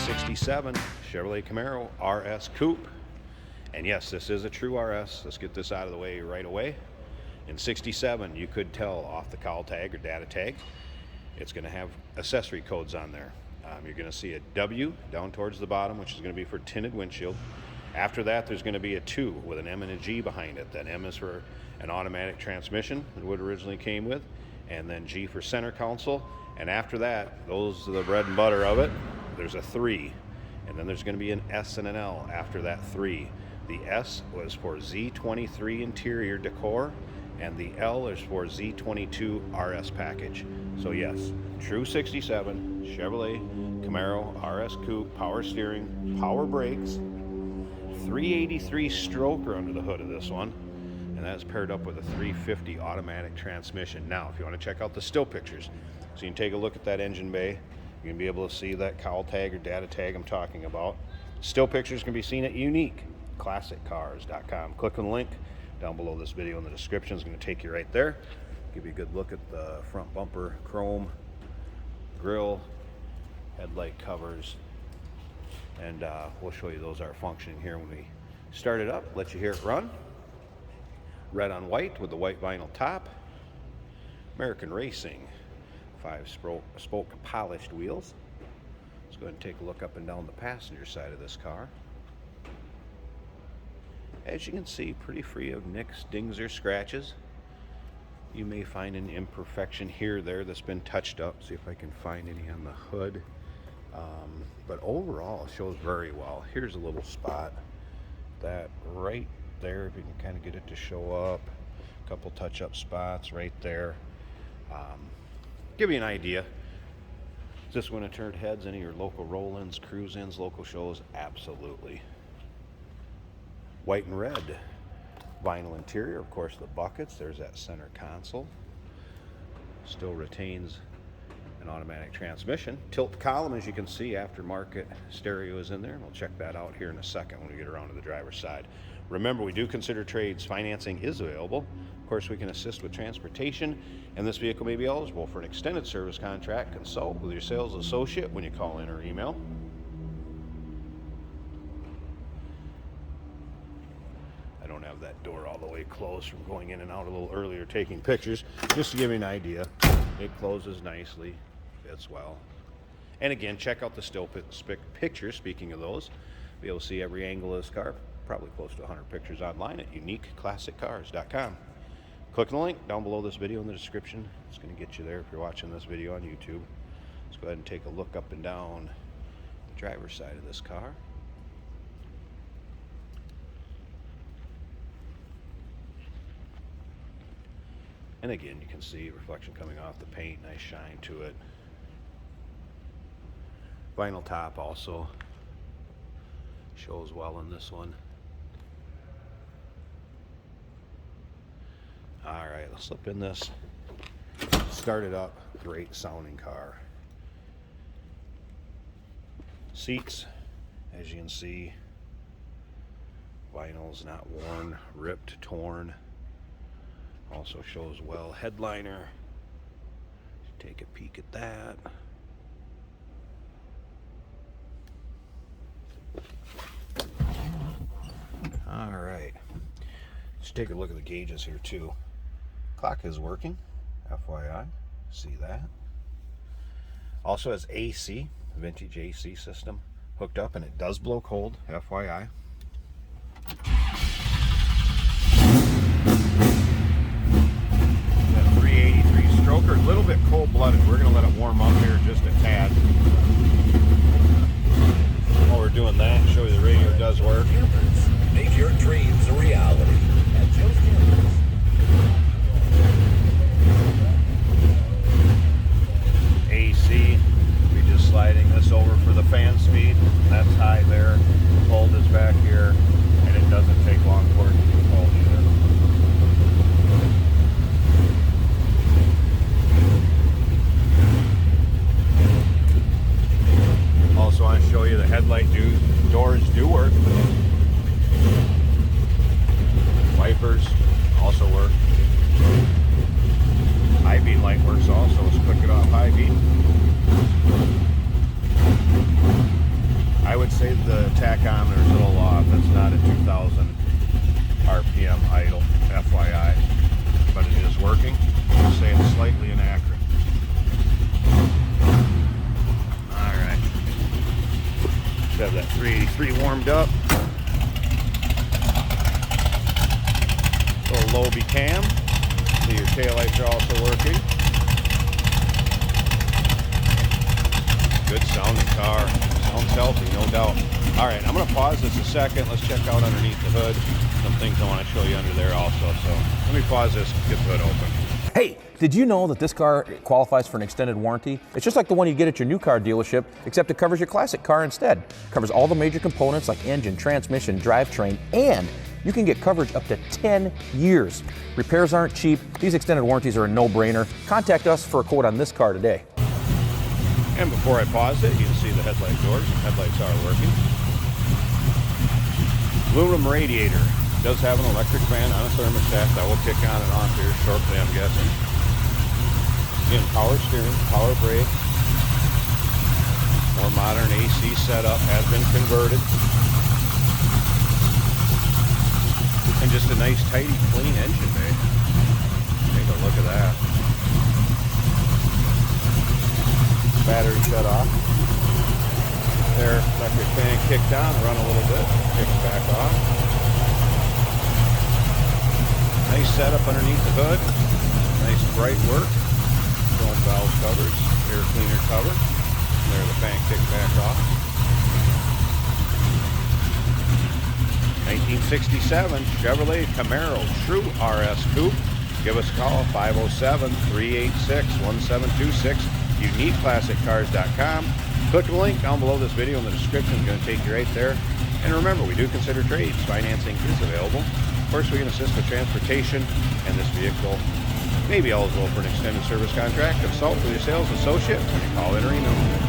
67 Chevrolet Camaro RS Coupe. And yes, this is a true RS. Let's get this out of the way right away. In 67, you could tell off the call tag or data tag, it's going to have accessory codes on there. You're going to see a W down towards the bottom, which is going to be for tinted windshield. After that, there's going to be a 2 with an M and a G behind it. That M is for an automatic transmission, that would originally came with, and then G for center console. And after that, those are the bread and butter of it. There's a 3, and then there's going to be an S and an L after that 3. The S was for Z23 interior decor, and the L is for Z22 RS package. So yes, true 67 Chevrolet Camaro RS Coupe, power steering, power brakes, 383 stroker under the hood of this one, and that's paired up with a 350 automatic transmission. Now, if you want to check out the still pictures, so you can take a look at that engine bay, you can be able to see that cowl tag or data tag I'm talking about. Still pictures can be seen at uniqueclassiccars.com. Click on the link down below this video in the description. It's going to take you right there. Give you a good look at the front bumper, chrome, grille, headlight covers, and we'll show you those are functioning here when we start it up. Let you hear it run. Red on white with the white vinyl top. American Racing 5-spoke polished wheels. Let's go ahead and take a look up and down the passenger side of this car. As you can see, pretty free of nicks, dings, or scratches. You may find an imperfection here or there that's been touched up. See if I can find any on the hood. But overall, it shows very well. Here's a little spot. That right there, if you can kind of get it to show up. A couple touch-up spots right there. Give you an idea. Is this going to turn heads, any of your local roll-ins, cruise-ins, local shows? Absolutely. White and red vinyl interior, of course the buckets, there's that center console. Still retains an automatic transmission. Tilt column, as you can see, aftermarket stereo is in there. We'll check that out here in a second when we get around to the driver's side. Remember, we do consider trades. Financing is available. Of course, we can assist with transportation, and this vehicle may be eligible for an extended service contract. Consult with your sales associate when you call in or email. I don't have that door all the way closed from going in and out a little earlier taking pictures. Just to give you an idea, it closes nicely, fits well. And again, check out the still pictures. Speaking of those, be able to see every angle of this car. Probably close to 100 pictures online at uniqueclassiccars.com. Click on the link down below this video in the description. It's going to get you there if you're watching this video on YouTube. Let's go ahead and take a look up and down the driver's side of this car. And again, you can see reflection coming off the paint, nice shine to it. Vinyl top also shows well in this one. All right, let's slip in this. Start it up. Great sounding car. Seats, as you can see, vinyl's not worn, ripped, torn. Also shows well. Headliner. Take a peek at that. All right. Let's take a look at the gauges here too. Clock is working, FYI. See that. Also has AC, vintage AC system hooked up, and it does blow cold, FYI. That 383 stroker, a little bit cold-blooded. We're going to let it warm up here just a tad. While we're doing that, show you the radio does work. Make your dreams a reality at Joe's Campers. AC, we're just sliding this over for the fan speed. That's high there. Hold is back working. I'm saying slightly inaccurate. All right. Let's have that 383 warmed up. Little low cam. See your taillights are also working. Good sounding car. Sounds healthy, no doubt. All right, I'm going to pause this a second. Let's check out underneath the hood. Some things I want to show you under there also. So let me pause this, get the hood open. Hey, did you know that this car qualifies for an extended warranty? It's just like the one you get at your new car dealership, except it covers your classic car instead. It covers all the major components like engine, transmission, drivetrain, and you can get coverage up to 10 years. Repairs aren't cheap. These extended warranties are a no-brainer. Contact us for a quote on this car today. And before I pause it, you can see the headlight doors. The headlights are working. Aluminum radiator. Does have an electric fan on a thermostat that will kick on and off here shortly, I'm guessing. Again, power steering, power brake. More modern AC setup has been converted. And just a nice, tidy, clean engine bay. Take a look at that. Battery shut off. There, electric fan kicked on, run a little bit, kicks back off. Nice setup underneath the hood. Nice bright work. Chrome valve covers, air cleaner cover. There, the fan kicked back off. 1967 Chevrolet Camaro True RS Coupe. Give us a call, 507-386-1726. UniqueClassicCars.com. Click the link down below this video in the description. It's going to take you right there. And remember, we do consider trades. Financing is available. Of course, we can assist with transportation, and this vehicle may be eligible for an extended service contract. Consult with your sales associate when you call in or email.